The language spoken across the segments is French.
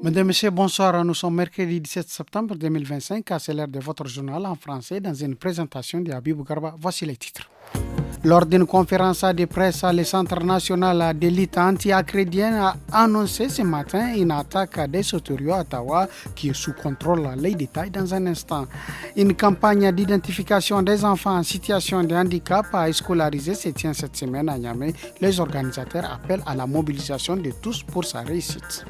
Mesdames et messieurs, bonsoir. Nous sommes mercredi 17 septembre 2025. C'est l'heure de votre journal en français dans une présentation de Habib Garba. Voici les titres. Lors d'une conférence de presse, le Centre national d'élite anti-acrédienne a annoncé ce matin une attaque des sauteriaux à Ottawa qui est sous contrôle. Les détails dans un instant. Une campagne d'identification des enfants en situation de handicap à scolarisé se tient cette semaine à Niamey. Les organisateurs appellent à la mobilisation de tous pour sa réussite.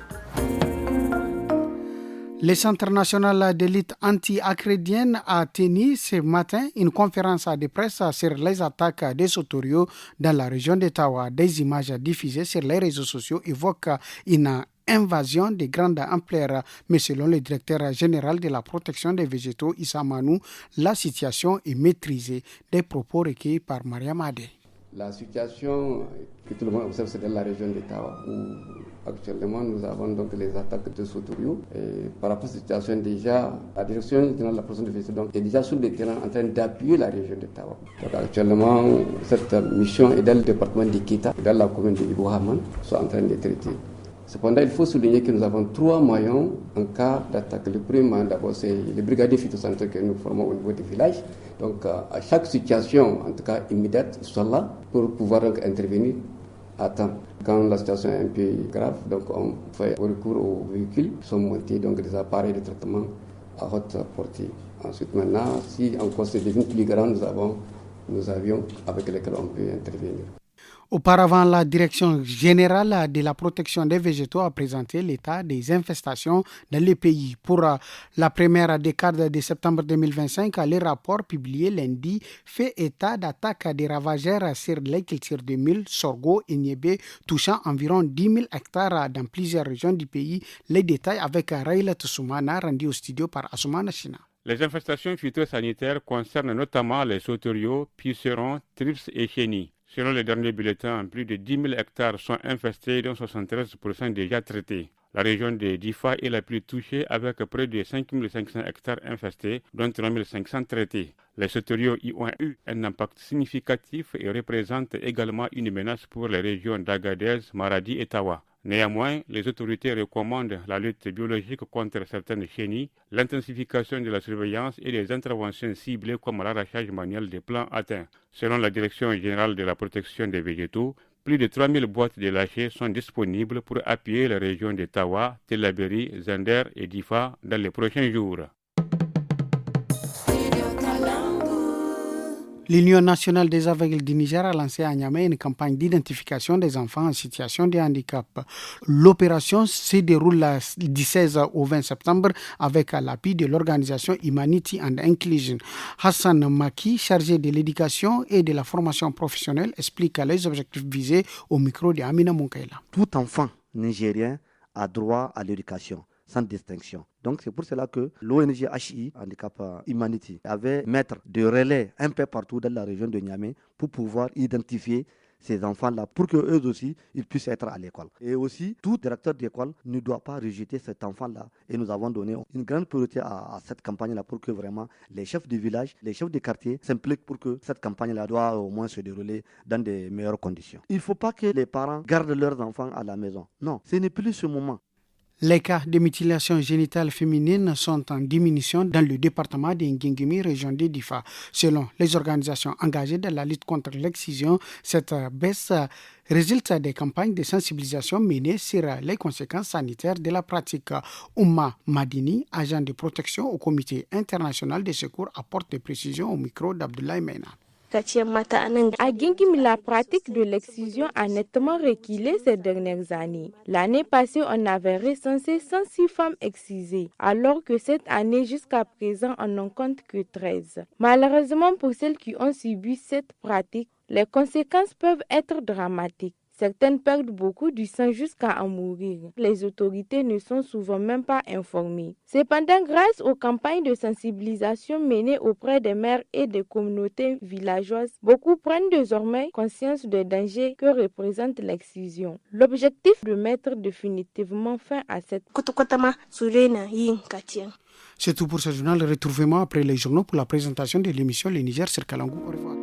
Le Centre national d'élite anti-acrédienne a tenu ce matin une conférence de presse sur les attaques des sauteriaux dans la région d'Ottawa. Des images diffusées sur les réseaux sociaux évoquent une invasion de grande ampleur. Mais selon le directeur général de la protection des végétaux, Issa Manou, la situation est maîtrisée. Des propos recueillis par Maria Madé. La situation que tout le monde observe, c'est dans la région d'Ottawa où actuellement nous avons donc les attaques de sauteriaux. Et par rapport à cette situation, déjà, la direction générale de la protection des végétaux est déjà sur le terrain en train d'appuyer la région d'Ottawa. Donc actuellement, cette mission est dans le département d'Ikita et dans la commune de Ibohaman, sont en train d'être traitée. Cependant, il faut souligner que nous avons 3 maillons en cas d'attaque. Le premier maillon, d'abord, c'est les brigadiers phytosanitaires que nous formons au niveau des villages. Donc, à chaque situation, en tout cas immédiate, ils sont là pour pouvoir donc intervenir à temps. Quand la situation est un peu grave, donc on fait recours aux véhicules qui sont montés, donc des appareils de traitement à haute portée. Ensuite, maintenant, si encore c'est devenu plus grand, nous avons nos avions avec lesquels on peut intervenir. Auparavant, la Direction générale de la protection des végétaux a présenté l'état des infestations dans le pays. Pour la première décade de septembre 2025, le rapport publié lundi fait état d'attaques des ravageurs sur les cultures de mil, sorgho et niébé, touchant environ 10 000 hectares dans plusieurs régions du pays. Les détails avec Raïla Toussoumana, rendu au studio par Assoumana China. Les infestations phytosanitaires concernent notamment les sauteriaux, pucerons, thrips et chenilles. Selon les derniers bulletins, plus de 10 000 hectares sont infestés, dont 73% déjà traités. La région de Difa est la plus touchée avec près de 5 500 hectares infestés, dont 3 500 traités. Les sauteriaux y ont eu un impact significatif et représentent également une menace pour les régions d'Agadez, Maradi et Tawa. Néanmoins, les autorités recommandent la lutte biologique contre certaines chenilles, l'intensification de la surveillance et des interventions ciblées comme l'arrachage manuel des plants atteints. Selon la Direction générale de la protection des végétaux, plus de 3000 boîtes de lâchers sont disponibles pour appuyer les régions de Tawa, Tillabéri, Zender et Difa dans les prochains jours. L'Union nationale des aveugles du Niger a lancé à Niamey une campagne d'identification des enfants en situation de handicap. L'opération se déroule du 16 au 20 septembre avec l'appui de l'organisation Humanity and Inclusion. Hassan Maki, chargé de l'éducation et de la formation professionnelle, explique les objectifs visés au micro de Amina Munkaila. Tout enfant nigérien a droit à l'éducation, sans distinction. Donc c'est pour cela que l'ONG HI, Handicap Humanity, avait mettre de relais un peu partout dans la région de Niamey pour pouvoir identifier ces enfants-là, pour qu'eux aussi, ils puissent être à l'école. Et aussi, tout directeur d'école ne doit pas rejeter cet enfant-là. Et nous avons donné une grande priorité à cette campagne-là pour que vraiment les chefs de village, les chefs de quartier s'impliquent pour que cette campagne-là doit au moins se dérouler dans de meilleures conditions. Il ne faut pas que les parents gardent leurs enfants à la maison. Non, ce n'est plus ce moment. Les cas de mutilation génitale féminine sont en diminution dans le département de Ngingimi, région de Difa. Selon les organisations engagées dans la lutte contre l'excision, cette baisse résulte des campagnes de sensibilisation menées sur les conséquences sanitaires de la pratique. Oumma Madini, agent de protection au Comité international de secours, apporte des précisions au micro d'Abdoulaye Meina. À Gingim, la pratique de l'excision a nettement reculé ces dernières années. L'année passée, on avait recensé 106 femmes excisées, alors que cette année, jusqu'à présent, on n'en compte que 13. Malheureusement, pour celles qui ont subi cette pratique, les conséquences peuvent être dramatiques. Certaines perdent beaucoup du sang jusqu'à en mourir. Les autorités ne sont souvent même pas informées. Cependant, grâce aux campagnes de sensibilisation menées auprès des maires et des communautés villageoises, beaucoup prennent désormais conscience des dangers que représente l'excision. L'objectif est de mettre définitivement fin à cette... C'est tout pour ce journal. Retrouvez-moi après les journaux pour la présentation de l'émission Les Niger sur Kalangou. Au revoir.